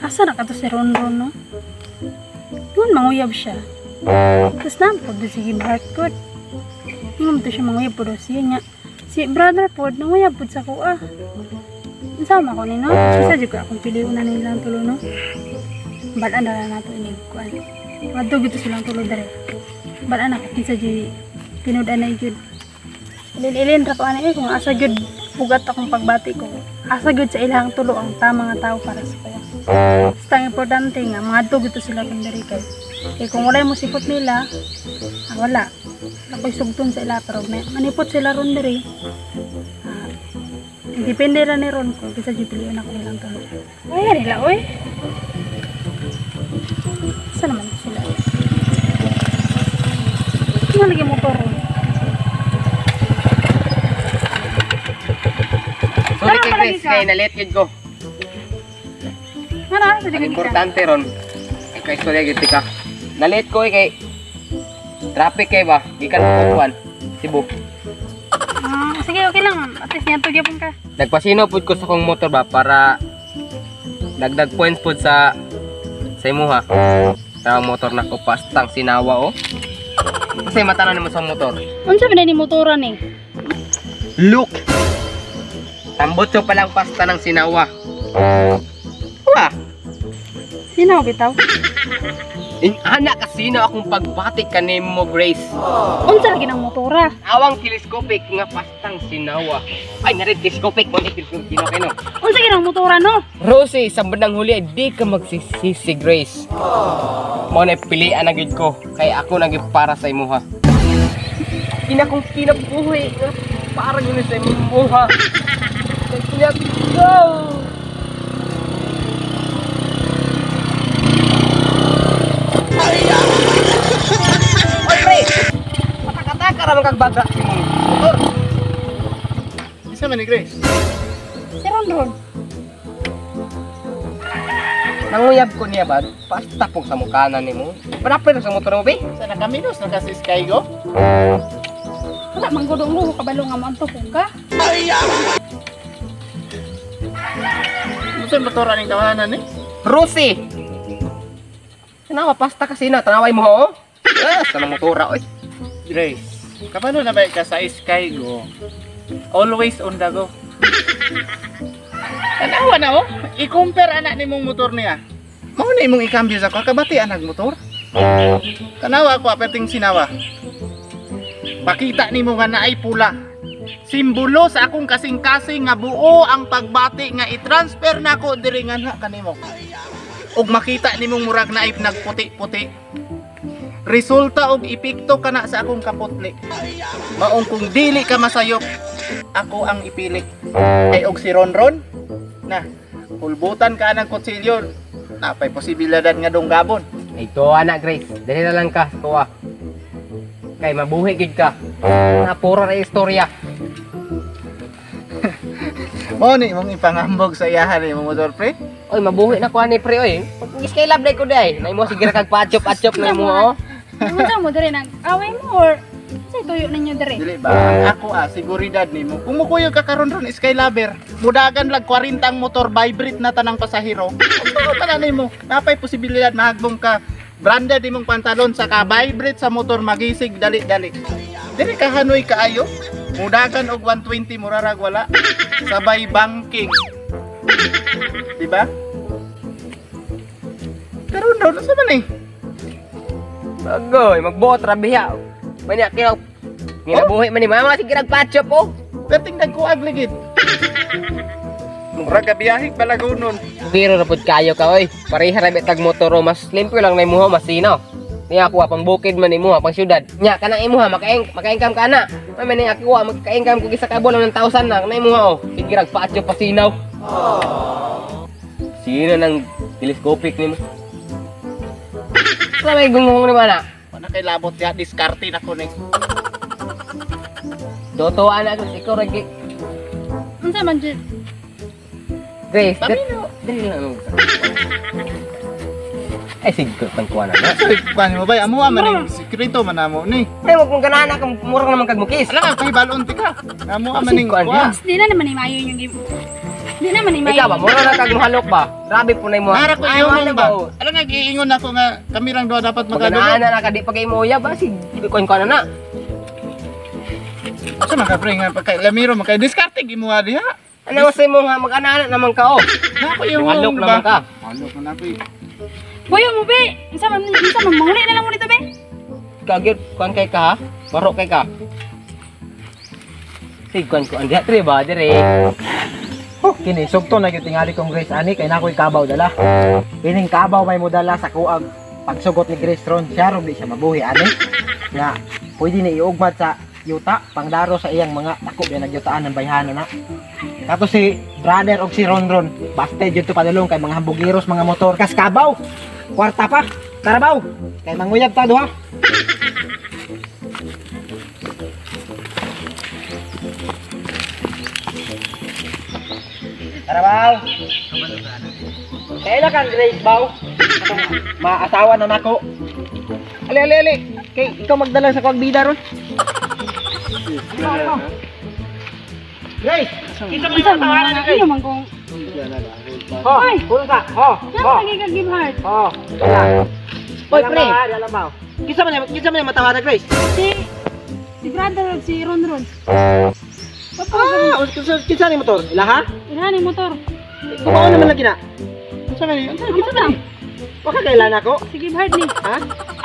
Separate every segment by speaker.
Speaker 1: Asa na ka to si Ronron, no? Doon manguyab siya. Tapos nampod doon sige hardcore. Hindi mo to siya manguyab po doon siya niya. Si brother po, nanguyab po sa kuha. Sama ko ni no? Isa juga akong piliunan nilang tulo, no? Balaan na lang nato inigkuan. Wadto gito silang tulo dere. Balaan ako kinsa di tinudan na gyud. Ilin-ilin ra ko ana kung asa gyud bugat akong pagbati ko. Asa gyud sa ilang tulo ang tama nga tao para sa kuya. Basta ang importante nga mga dugto gito sila kun dere kay. Kay kung wala mo sipot nila, wala. Ako'y sugton sa ila pero manipot sila ron dere. Depende ra ni ron ko bisa piliun ako nilang tulo. Ay nila oy. Saan naman sila? Ano lagi motor ron?
Speaker 2: Sorry kay Grace, kay nalit yun ko.
Speaker 1: Ano?
Speaker 2: Ang importante ron, kay sorry yun ka. Nalit ko kay traffic kay ba? Gikan ko Cebu.
Speaker 1: Sige, okay lang. At least yan tugyapon ka.
Speaker 2: Nagpasino pud ko sa kong motor ba para dagdag points pud sa imuha. Sa motor na ko pastang sinawa oh. Kasi matanan mo sa motor.
Speaker 1: Unsa man ni motoran ni?
Speaker 2: Look. Tambotso pa lang pasta ng sinawa. Wah.
Speaker 1: Sino bitaw?
Speaker 2: Anak kasino akong pagbati kanimo Grace.
Speaker 1: Unsa lagi ng motora?
Speaker 2: Awang telescopic nga pastang sinawa. Ay narid telescopic mo ni telescopic kino.
Speaker 1: Unsa ginang motora no?
Speaker 2: Rosie, sa bandang huli di ka magsisisi Grace. Mo na pilian na gid ko kay ako naging para sa imuha. Kinakong kinabuhi nga para yun sa imuha. Kaya go. Matakataka naman kag baga si motor.
Speaker 3: Isa man ni Grace.
Speaker 1: Si Ronron.
Speaker 2: Nanguyab ko niya ba? Pasta po sa mukhanan ni mo. Panapin sa motor mo, be?
Speaker 3: Sa nakaminos na kasi Skygo.
Speaker 1: Wala manggudong mo kabalo nga mo anto ka.
Speaker 3: Musa motor aning tawanan ni?
Speaker 2: Rosie! Tanawa, pasta kasi na. Tanaway mo, ho? Yes, sa motora, oy.
Speaker 3: Grace, kapano na ba ka sa Skygo? Always on the go. Tanawa na oh, i-compare anak ni mong motor niya. Mao na imong ikambyo sa ko, kabati anak motor. Tanawa ko aperting sinawa. Pakita ni mo nga naay pula. Simbolo sa akong kasing-kasing nga buo ang pagbati nga i-transfer na ko diri nga na kanimo. Og makita nimong murag naay nagputi-puti. Resulta og epekto kana sa akong kaputli. Maong kung dili ka masayop, ako ang ipili. Ay og si Ronron na hulbutan ka ng kutsilyo. Napay posibilidad nga donggabon.
Speaker 2: Ay, to anak Grace. Dali na lang ka, tuwa. Kay mabuhi gid ka. Na puro ra istorya.
Speaker 3: Mo ni imong ipangambog sa iyahan imong motor pre.
Speaker 2: Oy, mabuhi na ko ani pre oy. Pag skylab dai ko dai. Nay mo sige kag patchop-atchop na mo oh.
Speaker 1: Unsa mo dire nag away mo or say tuyo ninyo dire?
Speaker 3: Dili ba? Ako seguridad nimo. Kung mukuyo ka karon ron Skylover, mudagan lag 40 ang motor vibrate na tanang pasahero. Ano pa nimo? Napay posibilidad mahagbong ka branded imong pantalon sa ka vibrate sa motor magisig dali-dali. Dili ka hanoy kaayo. Mudagan og 120 murarag wala. Sabay banking. Diba? Pero no, sa man eh.
Speaker 2: Bagoy, magbuot ra biya. Manya kinaw. Ginabuhi man ni mama sige nagpatchop oh.
Speaker 3: Perting nagkuag ligid. Mura ka biyahe balagunon.
Speaker 2: Pero ra pud kayo ka oy. Pareha ra bitag motor mas limpo lang na imuha masino. Niya ako pang bukid man imuha pang syudad. Nya kanang imuha maka-income ka na. May ni ako magka-income ko isa ka buwan ng 1,000 na imuha oh. Sige nagpatchop pasinaw. Sino nang telescopic nimo? Sa may gungong ni mana?
Speaker 3: Mana kay labot ya diskarte na ko ni.
Speaker 2: Toto anak ko ikaw ragi.
Speaker 1: Unsa man jud?
Speaker 2: Grace,
Speaker 3: Pamino.
Speaker 2: dili lang. Ay siguro pang kuha na.
Speaker 3: Paano mo ba? Amo man ning sikreto man namo ni.
Speaker 2: Ay mo kung ganana kang murang naman kag mukis.
Speaker 3: Ala ka balon ti ka. Amo man ning
Speaker 2: Kuan
Speaker 3: kuha.
Speaker 2: niya.
Speaker 1: Di na naman ni mayo yung Di naman imay.
Speaker 2: Ikaw ba, mura na kag mahalok ba? Grabe po na mo.
Speaker 3: Mara ko
Speaker 2: Ay,
Speaker 3: ingon
Speaker 2: mahal
Speaker 3: ba?
Speaker 2: oh.
Speaker 3: Alam nga giingon ako nga kami lang daw dapat magkadulog.
Speaker 2: Magana na kadi pagay mo ya ba si kuan ko na.
Speaker 3: Sa mga pre nga pagka lamiro makay diskarte gimuha diha.
Speaker 2: Ano sa mo nga magana naman ka oh.
Speaker 3: Nako yung
Speaker 2: Halok naman ka.
Speaker 3: Halok na ko.
Speaker 1: Kuya mo be. Isa man manguli na lang mo dito be.
Speaker 2: Kagir kuan kay ka ha? Baro kay ka. Sig kuan ko andi tre ba dire.
Speaker 4: Kini sugto na gyud tingali kong Grace ani kay nakoy kabaw dala. Kining kabaw may modala sa kuag pagsugot ni Grace ron siya ron di siya mabuhi ani. Nga pwede ni iugmad sa yuta pangdaro sa iyang mga dako biya nagyutaan ng bayhana na. Kato si brother og si Ronron busted jud to padulong kay mga hambugiros mga motor kas kabaw. Kwarta pa. Tarabaw. Kay manguyab ta duha. Tarabaw. Kailan kang Grace baw? Maasawa na nako. Ali ali ali. Kay ikaw magdala sa kuag bida ron. Grace, kita mo
Speaker 1: Isa
Speaker 4: yung
Speaker 1: man
Speaker 4: tawanan ni Grace.
Speaker 1: ano man kung
Speaker 4: Ho, kulo ka. Ho,
Speaker 1: Yan
Speaker 4: ho.
Speaker 1: lagi ka give heart.
Speaker 4: Ho. Wala.
Speaker 2: Oy, pre.
Speaker 4: Dalam baw. Kinsa man yung matawanan Grace?
Speaker 1: Si brother ug si Ronron.
Speaker 4: Ah, kinsa ni motor? Ilaha?
Speaker 1: Ina ni motor.
Speaker 4: Kumaon naman lagi na.
Speaker 3: Sa kani?
Speaker 1: Ano lang?
Speaker 4: Waka kailan ako?
Speaker 1: Si give heart ni.
Speaker 4: Ha?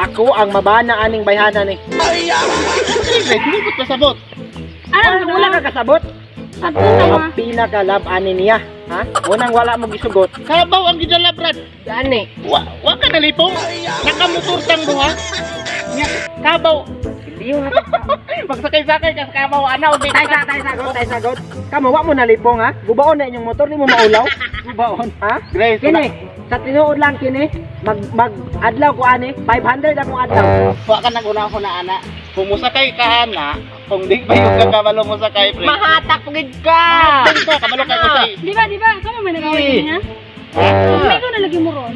Speaker 4: Ako ang mabana aning bayhana ni.
Speaker 3: Grace, lupot ka sabot.
Speaker 1: Ano
Speaker 4: Wala ka kasabot?
Speaker 1: At mo
Speaker 4: Ang pinaka-love ani niya. Ha? Unang wala mo gisugot.
Speaker 3: Kabaw ang gidala brad.
Speaker 2: Gani.
Speaker 3: Wa ka nalipong. Nakamotor tang duha. Nya kabaw.
Speaker 4: Hindi yung
Speaker 3: Magsakay-sakay ka sa kabaw ana og
Speaker 4: tayo sagot. Kamu wa mo nalipong ha? Gubaon na inyong motor ni mo maulaw. Gubaon ha?
Speaker 3: Grace,
Speaker 4: Kini, sa tinuod lang kini, mag adlaw ko ani, 500 akong adlaw.
Speaker 3: wa ka nag-una ko na ana. Kung musakay ka ana, kung di pa yung kabalo mo sakay pre.
Speaker 2: Mahatak pugid ka.
Speaker 3: Kung ka kabalo kay ko say.
Speaker 1: Di ba? Kamo may nagawin niya? May ko na lagi mo ron.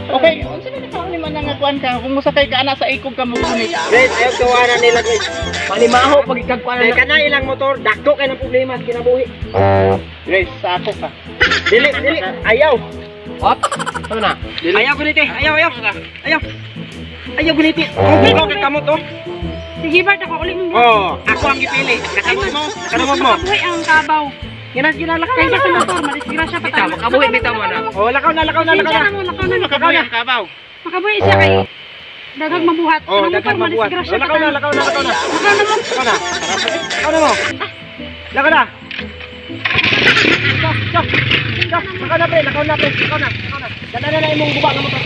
Speaker 3: Okay, unsa na ka ni man nga kuan ka kung musakay ka ana sa ikog ka mo kunit.
Speaker 4: Grace, ayaw gawanan nila Grace.
Speaker 2: Palimaho pag ikagkuan
Speaker 4: Kaya
Speaker 2: na.
Speaker 4: ka na ilang motor, dako kay ng problema sa kinabuhi.
Speaker 3: Grace, sa ako ka.
Speaker 4: Dili, ayaw.
Speaker 2: Hop. Ano na?
Speaker 4: Ayaw guniti, ayaw. Ayaw guniti. Ikaw kay kamot oh.
Speaker 1: Si give heart ako ulit mo.
Speaker 4: Oh, ako ang gipili. Kakamot mo, kanamot mo.
Speaker 1: Kabuhi ang kabaw.
Speaker 4: Ginala ka
Speaker 1: Kaysa sa motor, madisgrasya pa tayo.
Speaker 2: Makabuhi bitaw mo na.
Speaker 4: Oh, lakaw na.
Speaker 1: Lakaw na.
Speaker 3: Makabuhi ang kabaw.
Speaker 1: Makabuhi siya kay dagag mabuhat.
Speaker 4: Oh,
Speaker 1: Ang
Speaker 4: dagang
Speaker 1: motor,
Speaker 4: mabuhat.
Speaker 1: madisgrasya pa
Speaker 4: Lakaw na.
Speaker 1: tayo.
Speaker 4: Lakaw na.
Speaker 1: Lakaw na mo.
Speaker 4: Lakaw na. Lakaw na mo. Lakaw na. Lakaw na pre. Lakaw na. Ganda na imong guba ng motor.